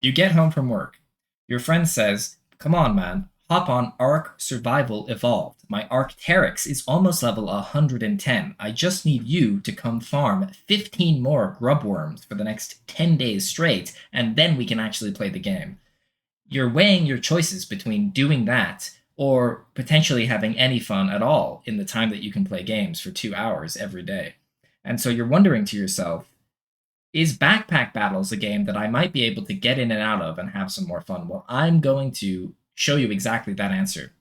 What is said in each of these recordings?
You get home from work. Your friend says, "Come on, man, hop on Ark Survival Evolved. My Arcteryx is almost level 110. I just need you to come farm 15 more grub worms for the next 10 days straight, and then we can actually play the game." You're weighing your choices between doing that or potentially having any fun at all in the time that you can play games for 2 hours every day. And so you're wondering to yourself, is Backpack Battles a game that I might be able to get in and out of and have some more fun? Well, I'm going to show you exactly that answer.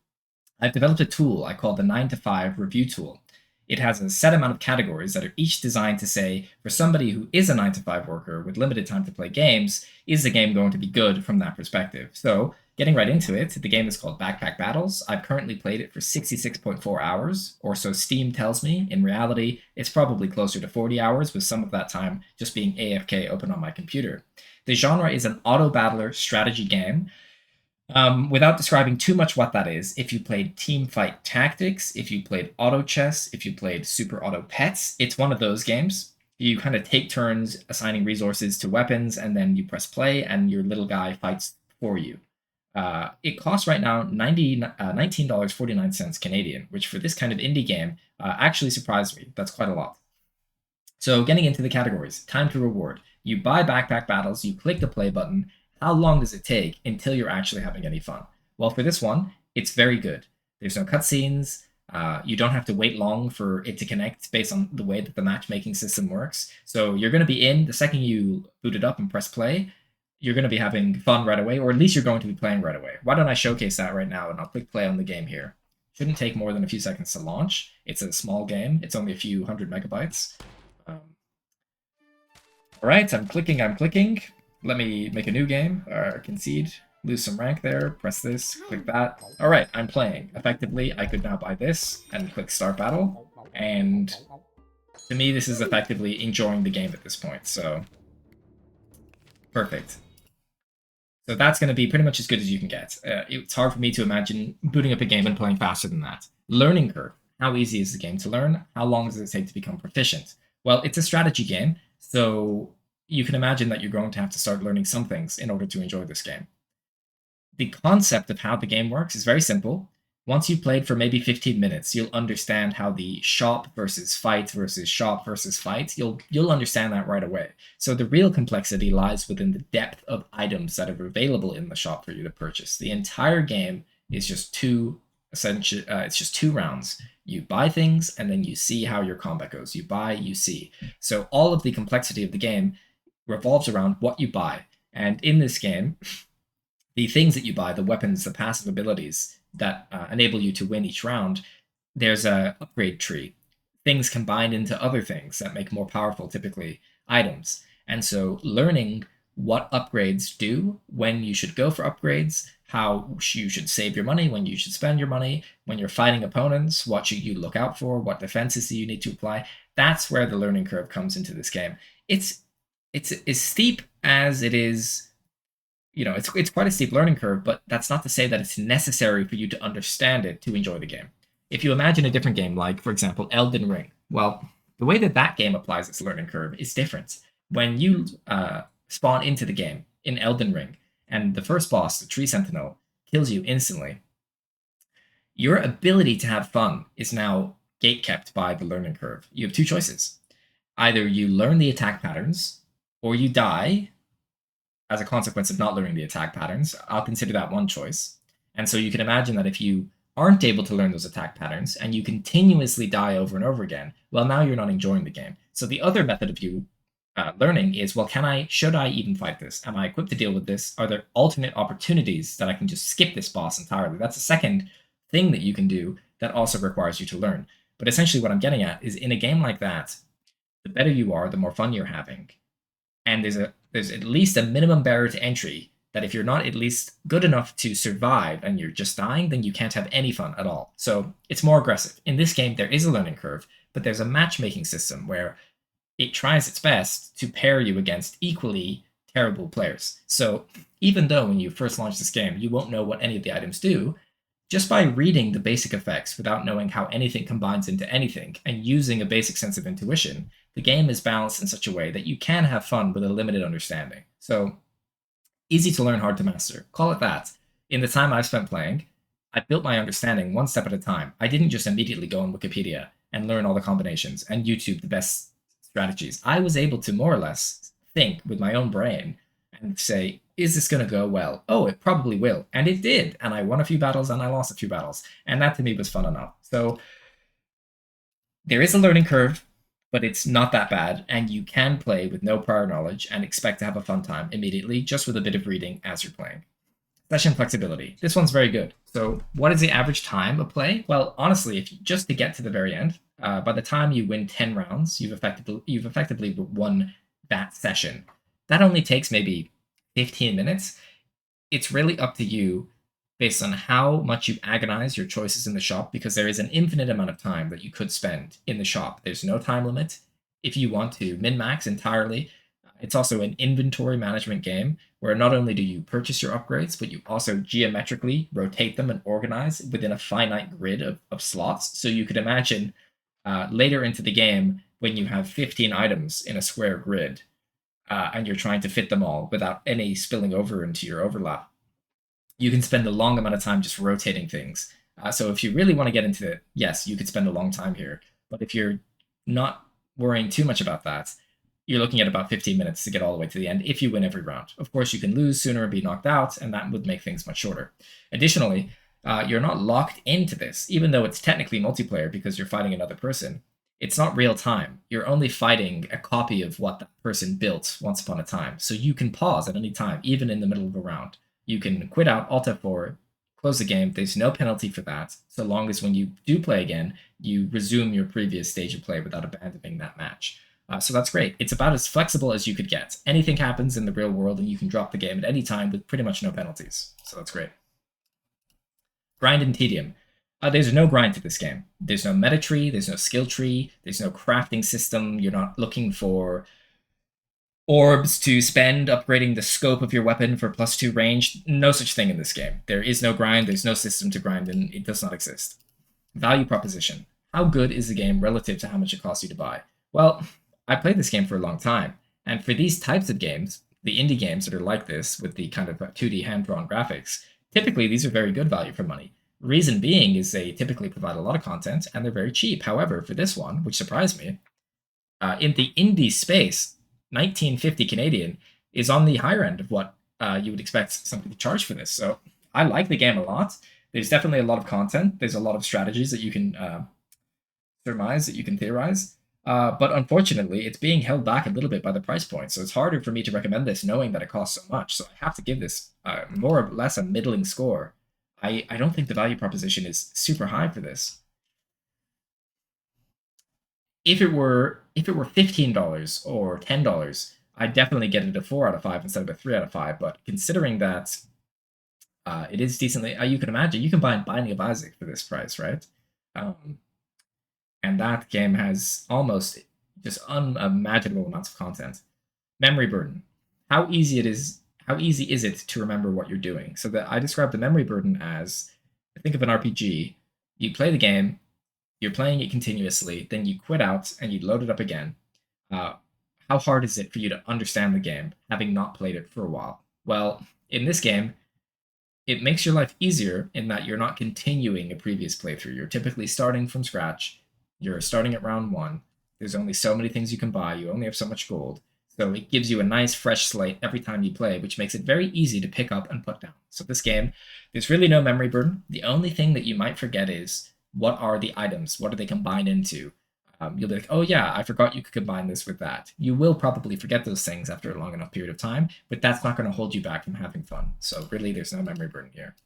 I've developed a tool I call the 9 to 5 review tool. It has a set amount of categories that are each designed to say, for somebody who is a 9 to 5 worker with limited time to play games, is the game going to be good from that perspective? So, getting right into it, the game is called Backpack Battles. I've currently played it for 66.4 hours, or so Steam tells me. In reality, it's probably closer to 40 hours, with some of that time just being AFK open on my computer. The genre is an auto battler strategy game. Without describing too much what that is, if you played Team Fight Tactics, if you played Auto Chess, if you played Super Auto Pets, it's one of those games. You kind of take turns assigning resources to weapons, and then you press play, and your little guy fights for you. It costs right now $19.49 Canadian, which for this kind of indie game actually surprised me. That's quite a lot. So, getting into the categories, time to reward. You buy Backpack Battles, you click the play button. How long does it take until you're actually having any fun? Well, for this one, it's very good. There's no cutscenes. You don't have to wait long for it to connect based on the way that the matchmaking system works. So you're going to be in the second you boot it up and press play. You're going to be having fun right away, or at least you're going to be playing right away. Why don't I showcase that right now, and I'll click play on the game here. Shouldn't take more than a few seconds to launch. It's a small game. It's only a few hundred megabytes. Um, all right, I'm clicking. Let me make a new game, or concede, lose some rank there, press this, click that. All right, I'm playing. Effectively, I could now buy this and click start battle. And to me, this is effectively enjoying the game at this point, so perfect. So that's going to be pretty much as good as you can get. It's hard for me to imagine booting up a game and playing faster than that. Learning curve. How easy is the game to learn? How long does it take to become proficient? Well, it's a strategy game, so you can imagine that you're going to have to start learning some things in order to enjoy this game. The concept of how the game works is very simple. Once you've played for maybe 15 minutes, you'll understand how the shop versus fight versus shop versus fight, you'll understand that right away. So the real complexity lies within the depth of items that are available in the shop for you to purchase. The entire game is just it's just two rounds. You buy things and then you see how your combat goes. You buy, you see. So all of the complexity of the game revolves around what you buy. And in this game, the things that you buy, the weapons, the passive abilities that enable you to win each round, there's a upgrade tree. Things combined into other things that make more powerful, typically, items. And so learning what upgrades do, when you should go for upgrades, how you should save your money, when you should spend your money, when you're fighting opponents, what should you look out for, what defenses do you need to apply. That's where the learning curve comes into this game. It's as steep as it is. It's quite a steep learning curve, but that's not to say that it's necessary for you to understand it to enjoy the game. If you imagine a different game, like, for example, Elden Ring, well, the way that that game applies its learning curve is different. When you spawn into the game in Elden Ring, and the first boss, the Tree Sentinel, kills you instantly, your ability to have fun is now gatekept by the learning curve. You have two choices. Either you learn the attack patterns, or you die as a consequence of not learning the attack patterns. I'll consider that one choice. And so you can imagine that if you aren't able to learn those attack patterns and you continuously die over and over again, well, now you're not enjoying the game. So the other method of you learning is, well, should I even fight this? Am I equipped to deal with this? Are there alternate opportunities that I can just skip this boss entirely? That's a second thing that you can do that also requires you to learn. But essentially what I'm getting at is, in a game like that, the better you are, the more fun you're having. And there's at least a minimum barrier to entry that if you're not at least good enough to survive and you're just dying, then you can't have any fun at all. So it's more aggressive. In this game, there is a learning curve, but there's a matchmaking system where it tries its best to pair you against equally terrible players. So even though when you first launch this game, you won't know what any of the items do, just by reading the basic effects without knowing how anything combines into anything and using a basic sense of intuition, the game is balanced in such a way that you can have fun with a limited understanding. So Easy to learn, hard to master. Call it that. In the time I've spent playing, I built my understanding one step at a time. I didn't just immediately go on Wikipedia and learn all the combinations and YouTube the best strategies. I was able to more or less think with my own brain and say, is this going to go well? Oh, it probably will. And it did. And I won a few battles and I lost a few battles. And that to me was fun enough. So there is a learning curve, but it's not that bad. And you can play with no prior knowledge and expect to have a fun time immediately, just with a bit of reading as you're playing. Session flexibility. This one's very good. So what is the average time of play? Well, honestly, if you, just to get to the very end, by the time you win 10 rounds, you've effectively won that session. That only takes maybe 15 minutes. It's really up to you based on how much you agonize your choices in the shop, because there is an infinite amount of time that you could spend in the shop. There's no time limit. If you want to min-max entirely, it's also an inventory management game where not only do you purchase your upgrades, but you also geometrically rotate them and organize within a finite grid of slots. So you could imagine later into the game when you have 15 items in a square grid and you're trying to fit them all without any spilling over into your overlap, you can spend a long amount of time just rotating things. So if you really want to get into it, yes, you could spend a long time here. But if you're not worrying too much about that, you're looking at about 15 minutes to get all the way to the end if you win every round. Of course, you can lose sooner and be knocked out, and that would make things much shorter. Additionally, you're not locked into this, even though it's technically multiplayer because you're fighting another person. It's not real time. You're only fighting a copy of what that person built once upon a time. So you can pause at any time, even in the middle of a round. You can quit out, Alt F4, close the game. There's no penalty for that, so long as when you do play again, you resume your previous stage of play without abandoning that match. So that's great. It's about as flexible as you could get. Anything happens in the real world and you can drop the game at any time with pretty much no penalties. So that's great. Grind and Tedium. There's no grind to this game. There's no meta tree, there's no skill tree, there's no crafting system. You're not looking for orbs to spend upgrading the scope of your weapon for +2 range. No such thing in this game. There is no grind, there's no system to grind, and it does not exist. Value proposition. How good is the game relative to how much it costs you to buy? Well, I played this game for a long time, and for these types of games, the indie games that are like this, with the kind of 2D hand-drawn graphics, typically these are very good value for money. Reason being is they typically provide a lot of content, and they're very cheap. However, for this one, which surprised me, in the indie space, 1950 Canadian is on the higher end of what you would expect somebody to charge for this. So I like the game a lot. There's definitely a lot of content. There's a lot of strategies that you can surmise, that you can theorize. But unfortunately, it's being held back a little bit by the price point. So it's harder for me to recommend this knowing that it costs so much. So I have to give this more or less a middling score. I don't think the value proposition is super high for this. If it were $15 or $10, I'd definitely get it a 4 out of 5 instead of a 3 out of 5. But considering that it is decently, you can imagine you can buy Binding of Isaac for this price, right? And that game has almost just unimaginable amounts of content. Memory burden. How easy is it to remember what you're doing? So that I describe the memory burden as, think of an RPG. You play the game, you're playing it continuously, then you quit out and you load it up again. How hard is it for you to understand the game, having not played it for a while? Well, in this game, it makes your life easier in that you're not continuing a previous playthrough. You're typically starting from scratch. You're starting at round 1. There's only so many things you can buy. You only have so much gold. So it gives you a nice fresh slate every time you play, which makes it very easy to pick up and put down. So this game, there's really no memory burden. The only thing that you might forget is, what are the items? What do they combine into? You'll be like, oh yeah, I forgot you could combine this with that. You will probably forget those things after a long enough period of time, but that's not going to hold you back from having fun. So really, there's no memory burden here.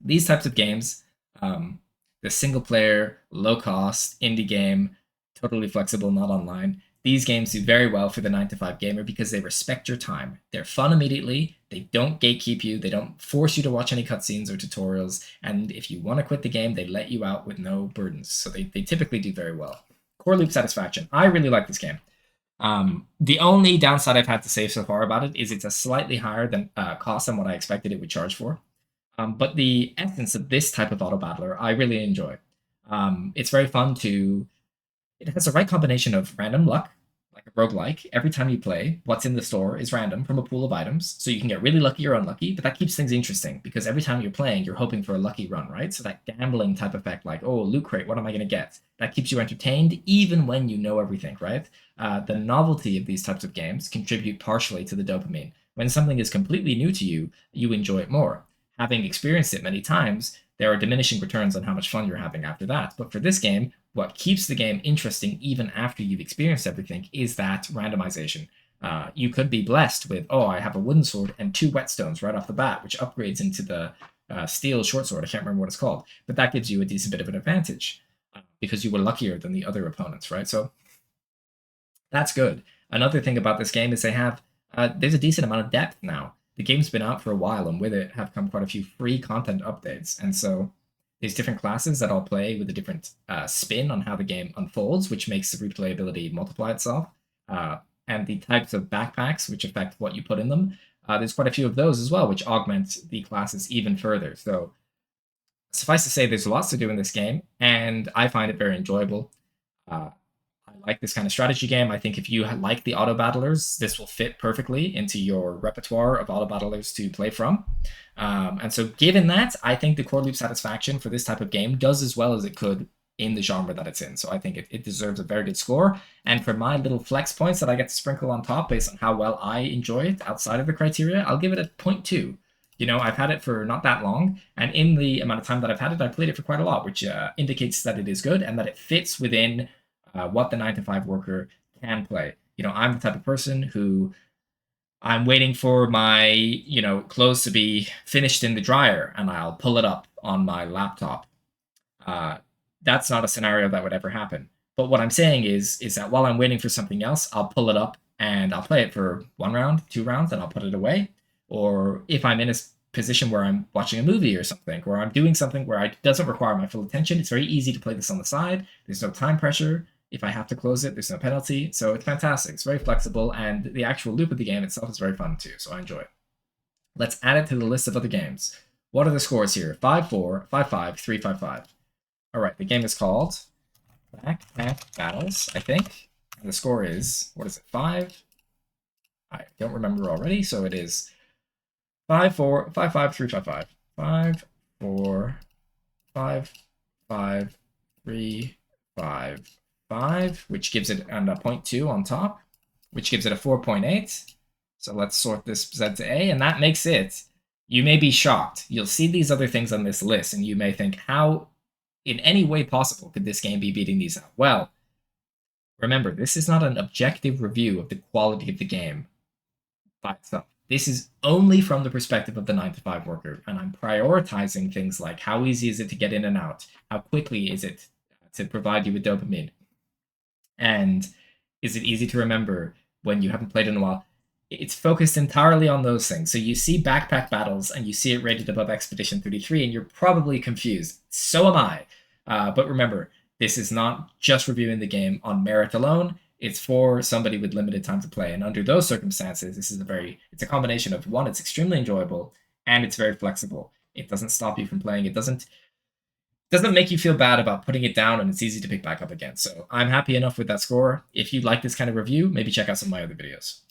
These types of games, the single player, low cost, indie game, totally flexible, not online. These games do very well for the 9-to-5 gamer because they respect your time. They're fun immediately, they don't gatekeep you, they don't force you to watch any cutscenes or tutorials, and if you want to quit the game, they let you out with no burdens. So they typically do very well. Core loop satisfaction. I really like this game. The only downside I've had to say so far about it is it's a slightly higher than cost than what I expected it would charge for. But the essence of this type of auto battler, I really enjoy. It's very fun to... It has the right combination of random luck, like like a roguelike, every time you play, what's in the store is random from a pool of items. So you can get really lucky or unlucky, but that keeps things interesting because every time you're playing, you're hoping for a lucky run, right? So that gambling type effect, like, oh, loot crate, what am I going to get? That keeps you entertained even when you know everything, right? The novelty of these types of games contribute partially to the dopamine. When something is completely new to you, you enjoy it more. Having experienced it many times, there are diminishing returns on how much fun you're having after that. But for this game, what keeps the game interesting even after you've experienced everything is that randomization. You could be blessed with, oh, I have a wooden sword and 2 whetstones right off the bat, which upgrades into the steel short sword. I can't remember what it's called, but that gives you a decent bit of an advantage because you were luckier than the other opponents, right? So that's good. Another thing about this game is they have there's a decent amount of depth now. The game's been out for a while, and with it have come quite a few free content updates. And so there's different classes that all play with a different spin on how the game unfolds, which makes the replayability multiply itself. And the types of backpacks, which affect what you put in them, there's quite a few of those as well, which augment the classes even further. So suffice to say, there's lots to do in this game, and I find it very enjoyable. I like this kind of strategy game. I think if you like the auto battlers, this will fit perfectly into your repertoire of auto battlers to play from. And so given that, I think the core loop satisfaction for this type of game does as well as it could in the genre that it's in. So I think it deserves a very good score. And for my little flex points that I get to sprinkle on top based on how well I enjoy it outside of the criteria, I'll give it a 0.2. You know, I've had it for not that long, and in the amount of time that I've had it, I've played it for quite a lot, which indicates that it is good and that it fits within what the 9-to-5 worker can play. You know, I'm the type of person who I'm waiting for my, clothes to be finished in the dryer and I'll pull it up on my laptop. That's not a scenario that would ever happen. But what I'm saying is that while I'm waiting for something else, I'll pull it up and I'll play it for 1 round, 2 rounds, and I'll put it away. Or if I'm in a position where I'm watching a movie or something, where I'm doing something where it doesn't require my full attention, it's very easy to play this on the side. There's no time pressure. If I have to close it, there's no penalty. So it's fantastic. It's very flexible, and the actual loop of the game itself is very fun too, so I enjoy it. Let's add it to the list of other games. What are the scores here? 5-4, 5-5, 3-5-5. All right, the game is called Backpack Battles, I think. And the score is, what is it, 5? I don't remember already, so it is 5-4, 5-5, 3-5-5. 5-4, 5-5, 3-5. 5, which gives it a 0.2 on top, which gives it a 4.8. So let's sort this Z to A, and that makes it. You may be shocked. You'll see these other things on this list, and you may think, how, in any way possible, could this game be beating these out? Well, remember, this is not an objective review of the quality of the game by itself. This is only from the perspective of the 9-to-5 worker, and I'm prioritizing things like how easy is it to get in and out? How quickly is it to provide you with dopamine? And is it easy to remember when you haven't played in a while? It's focused entirely on those things. So you see Backpack Battles and you see it rated above Expedition 33 and you're probably confused. So am I. But remember, this is not just reviewing the game on merit alone. It's for somebody with limited time to play. And under those circumstances, this is it's a combination of, one, it's extremely enjoyable and it's very flexible. It doesn't stop you from playing. It doesn't make you feel bad about putting it down, and it's easy to pick back up again. So I'm happy enough with that score. If you like this kind of review, maybe check out some of my other videos.